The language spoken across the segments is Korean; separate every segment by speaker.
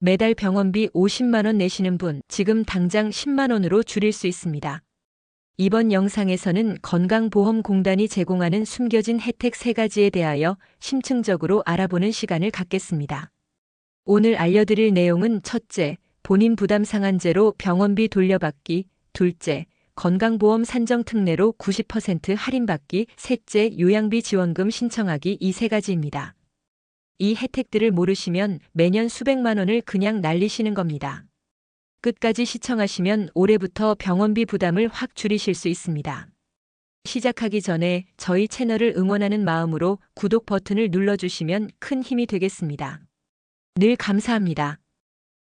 Speaker 1: 매달 병원비 50만 원 내시는 분, 지금 당장 10만 원으로 줄일 수 있습니다. 이번 영상에서는 건강보험공단이 제공하는 숨겨진 혜택 3가지에 대하여 심층적으로 알아보는 시간을 갖겠습니다. 오늘 알려드릴 내용은 첫째, 본인 부담 상한제로 병원비 돌려받기, 둘째, 건강보험 산정 특례로 90% 할인받기, 셋째, 요양비 지원금 신청하기 이 3가지입니다. 이 혜택들을 모르시면 매년 수백만 원을 그냥 날리시는 겁니다. 끝까지 시청하시면 올해부터 병원비 부담을 확 줄이실 수 있습니다. 시작하기 전에 저희 채널을 응원하는 마음으로 구독 버튼을 눌러주시면 큰 힘이 되겠습니다. 늘 감사합니다.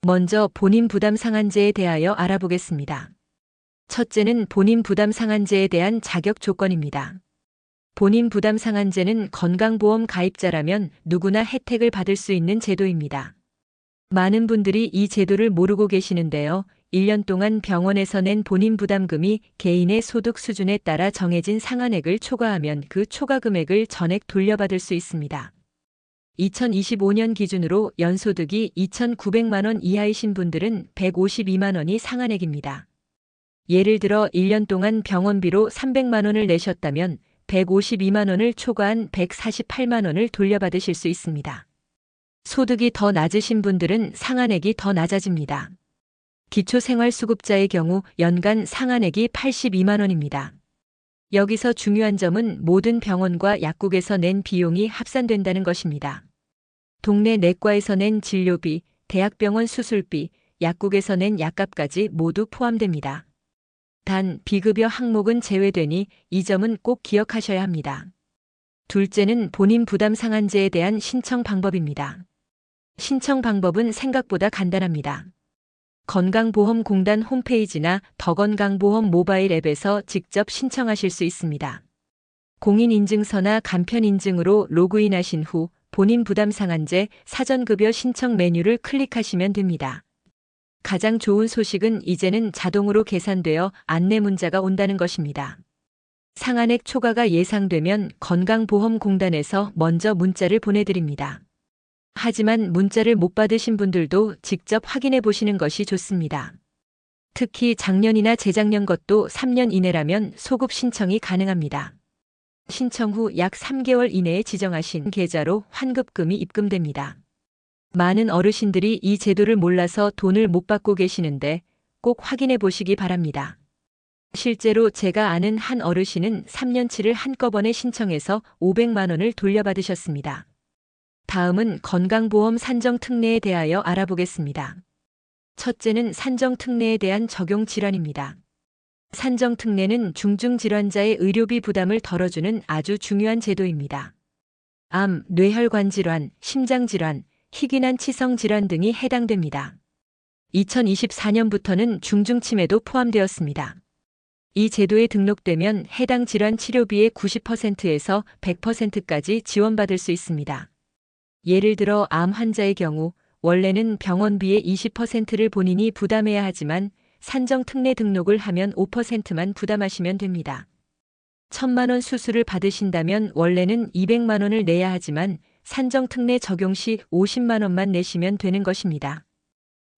Speaker 1: 먼저 본인 부담 상한제에 대하여 알아보겠습니다. 첫째는 본인 부담 상한제에 대한 자격 조건입니다. 본인 부담 상한제는 건강보험 가입자라면 누구나 혜택을 받을 수 있는 제도입니다. 많은 분들이 이 제도를 모르고 계시는데요. 1년 동안 병원에서 낸 본인 부담금이 개인의 소득 수준에 따라 정해진 상한액을 초과하면 그 초과 금액을 전액 돌려받을 수 있습니다. 2025년 기준으로 연소득이 2,900만 원 이하이신 분들은 152만 원이 상한액입니다. 예를 들어 1년 동안 병원비로 300만 원을 내셨다면 152만 원을 초과한 148만 원을 돌려받으실 수 있습니다. 소득이 더 낮으신 분들은 상한액이 더 낮아집니다. 기초생활수급자의 경우 연간 상한액이 82만 원입니다. 여기서 중요한 점은 모든 병원과 약국에서 낸 비용이 합산된다는 것입니다. 동네 내과에서 낸 진료비, 대학병원 수술비, 약국에서 낸 약값까지 모두 포함됩니다. 단 비급여 항목은 제외되니 이 점은 꼭 기억하셔야 합니다. 둘째는 본인 부담 상한제에 대한 신청 방법입니다. 신청 방법은 생각보다 간단합니다. 건강보험공단 홈페이지나 더건강보험 모바일 앱에서 직접 신청하실 수 있습니다. 공인인증서나 간편인증으로 로그인하신 후 본인 부담 상한제 사전급여 신청 메뉴를 클릭하시면 됩니다. 가장 좋은 소식은 이제는 자동으로 계산되어 안내 문자가 온다는 것입니다. 상한액 초과가 예상되면 건강보험공단에서 먼저 문자를 보내드립니다. 하지만 문자를 못 받으신 분들도 직접 확인해 보시는 것이 좋습니다. 특히 작년이나 재작년 것도 3년 이내라면 소급 신청이 가능합니다. 신청 후 약 3개월 이내에 지정하신 계좌로 환급금이 입금됩니다. 많은 어르신들이 이 제도를 몰라서 돈을 못 받고 계시는데 꼭 확인해 보시기 바랍니다. 실제로 제가 아는 한 어르신은 3년치를 한꺼번에 신청해서 500만 원을 돌려받으셨습니다. 다음은 건강보험 산정 특례에 대하여 알아보겠습니다. 첫째는 산정 특례에 대한 적용 질환입니다. 산정 특례는 중증 질환자의 의료비 부담을 덜어주는 아주 중요한 제도입니다. 암, 뇌혈관 질환, 심장 질환, 희귀난 치성 질환 등이 해당됩니다. 2024년부터는 중증치매도 포함되었습니다. 이 제도에 등록되면 해당 질환 치료비의 90%에서 100%까지 지원받을 수 있습니다. 예를 들어 암 환자의 경우 원래는 병원비의 20%를 본인이 부담해야 하지만 산정 특례 등록을 하면 5%만 부담하시면 됩니다. 1,000만 원 수술을 받으신다면 원래는 200만 원을 내야 하지만 산정 특례 적용 시 50만 원만 내시면 되는 것입니다.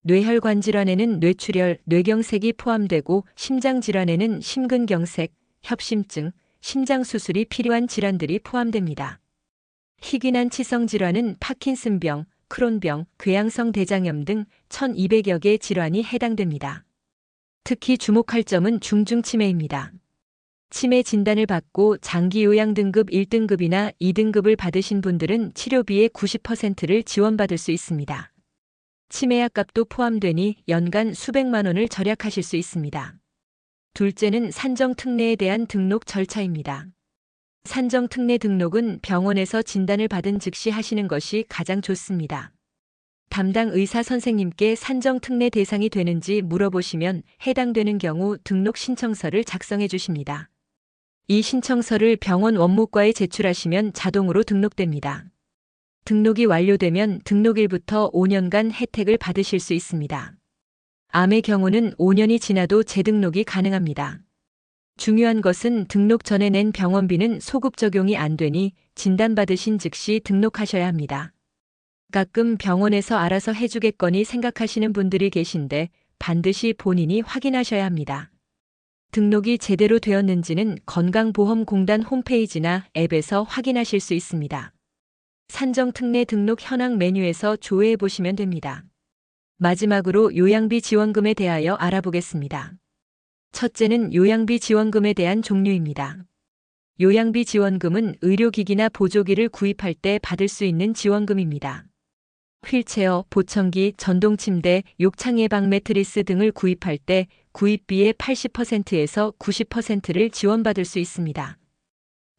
Speaker 1: 뇌혈관 질환에는 뇌출혈, 뇌경색이 포함되고 심장 질환에는 심근경색, 협심증, 심장 수술이 필요한 질환들이 포함됩니다. 희귀난 치성 질환은 파킨슨병, 크론병, 궤양성 대장염 등 1,200여 개의 질환이 해당됩니다. 특히 주목할 점은 중증치매입니다. 치매 진단을 받고 장기 요양 등급 1등급이나 2등급을 받으신 분들은 치료비의 90%를 지원받을 수 있습니다. 치매약 값도 포함되니 연간 수백만 원을 절약하실 수 있습니다. 둘째는 산정 특례에 대한 등록 절차입니다. 산정 특례 등록은 병원에서 진단을 받은 즉시 하시는 것이 가장 좋습니다. 담당 의사 선생님께 산정 특례 대상이 되는지 물어보시면 해당되는 경우 등록 신청서를 작성해 주십니다. 이 신청서를 병원 원무과에 제출하시면 자동으로 등록됩니다. 등록이 완료되면 등록일부터 5년간 혜택을 받으실 수 있습니다. 암의 경우는 5년이 지나도 재등록이 가능합니다. 중요한 것은 등록 전에 낸 병원비는 소급 적용이 안 되니 진단받으신 즉시 등록하셔야 합니다. 가끔 병원에서 알아서 해주겠거니 생각하시는 분들이 계신데 반드시 본인이 확인하셔야 합니다. 등록이 제대로 되었는지는 건강보험공단 홈페이지나 앱에서 확인하실 수 있습니다. 산정특례 등록 현황 메뉴에서 조회해 보시면 됩니다. 마지막으로 요양비 지원금에 대하여 알아보겠습니다. 첫째는 요양비 지원금에 대한 종류입니다. 요양비 지원금은 의료기기나 보조기를 구입할 때 받을 수 있는 지원금입니다. 휠체어, 보청기, 전동침대, 욕창 예방 매트리스 등을 구입할 때 구입비의 80%에서 90%를 지원받을 수 있습니다.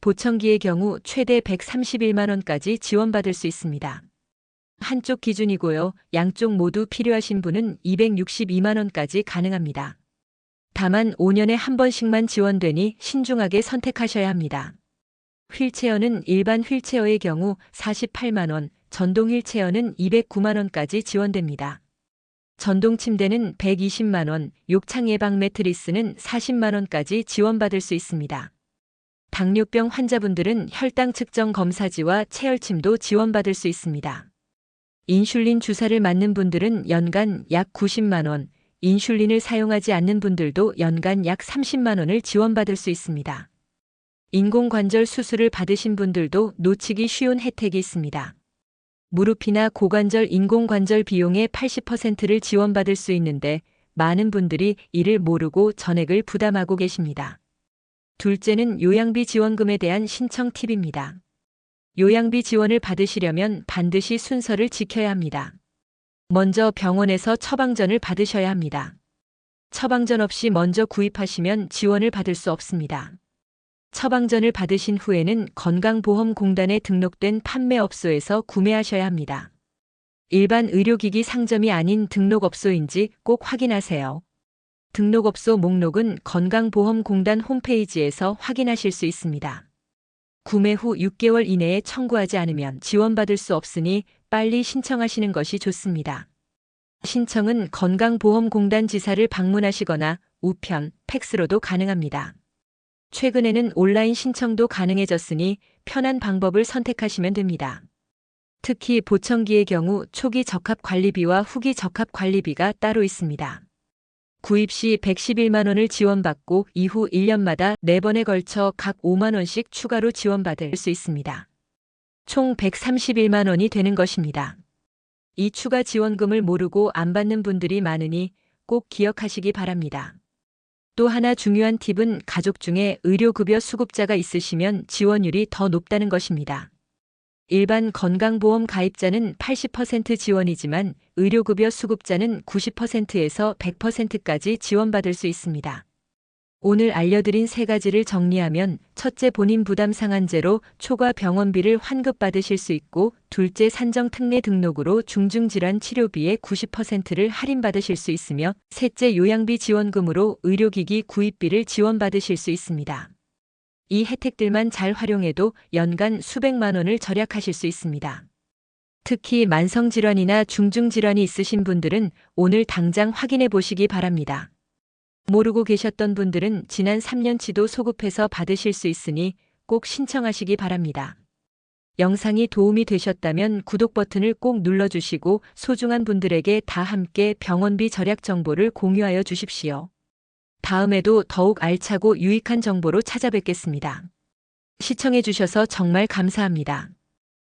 Speaker 1: 보청기의 경우 최대 131만 원까지 지원받을 수 있습니다. 한쪽 기준이고요. 양쪽 모두 필요하신 분은 262만 원까지 가능합니다. 다만 5년에 한 번씩만 지원되니 신중하게 선택하셔야 합니다. 휠체어는 일반 휠체어의 경우 48만 원, 전동 휠체어는 209만 원까지 지원됩니다. 전동 침대는 120만 원, 욕창 예방 매트리스는 40만 원까지 지원받을 수 있습니다. 당뇨병 환자분들은 혈당 측정 검사지와 체열침도 지원받을 수 있습니다. 인슐린 주사를 맞는 분들은 연간 약 90만 원, 인슐린을 사용하지 않는 분들도 연간 약 30만 원을 지원받을 수 있습니다. 인공관절 수술을 받으신 분들도 놓치기 쉬운 혜택이 있습니다. 무릎이나 고관절 인공관절 비용의 80%를 지원받을 수 있는데 많은 분들이 이를 모르고 전액을 부담하고 계십니다. 둘째는 요양비 지원금에 대한 신청 팁입니다. 요양비 지원을 받으시려면 반드시 순서를 지켜야 합니다. 먼저 병원에서 처방전을 받으셔야 합니다. 처방전 없이 먼저 구입하시면 지원을 받을 수 없습니다. 처방전을 받으신 후에는 건강보험공단에 등록된 판매업소에서 구매하셔야 합니다. 일반 의료기기 상점이 아닌 등록업소인지 꼭 확인하세요. 등록업소 목록은 건강보험공단 홈페이지에서 확인하실 수 있습니다. 구매 후 6개월 이내에 청구하지 않으면 지원받을 수 없으니 빨리 신청하시는 것이 좋습니다. 신청은 건강보험공단 지사를 방문하시거나 우편, 팩스로도 가능합니다. 최근에는 온라인 신청도 가능해졌으니 편한 방법을 선택하시면 됩니다. 특히 보청기의 경우 초기 적합 관리비와 후기 적합 관리비가 따로 있습니다. 구입 시 111만 원을 지원받고 이후 1년마다 4번에 걸쳐 각 5만 원씩 추가로 지원받을 수 있습니다. 총 131만 원이 되는 것입니다. 이 추가 지원금을 모르고 안 받는 분들이 많으니 꼭 기억하시기 바랍니다. 또 하나 중요한 팁은 가족 중에 의료급여 수급자가 있으시면 지원율이 더 높다는 것입니다. 일반 건강보험 가입자는 80% 지원이지만 의료급여 수급자는 90%에서 100%까지 지원받을 수 있습니다. 오늘 알려드린 3가지를 정리하면 첫째 본인 부담 상한제로 초과 병원비를 환급받으실 수 있고 둘째 산정특례 등록으로 중증질환 치료비의 90%를 할인받으실 수 있으며 셋째 요양비 지원금으로 의료기기 구입비를 지원받으실 수 있습니다. 이 혜택들만 잘 활용해도 연간 수백만 원을 절약하실 수 있습니다. 특히 만성질환이나 중증질환이 있으신 분들은 오늘 당장 확인해 보시기 바랍니다. 모르고 계셨던 분들은 지난 3년치도 소급해서 받으실 수 있으니 꼭 신청하시기 바랍니다. 영상이 도움이 되셨다면 구독 버튼을 꼭 눌러주시고 소중한 분들에게 다 함께 병원비 절약 정보를 공유하여 주십시오. 다음에도 더욱 알차고 유익한 정보로 찾아뵙겠습니다. 시청해 주셔서 정말 감사합니다.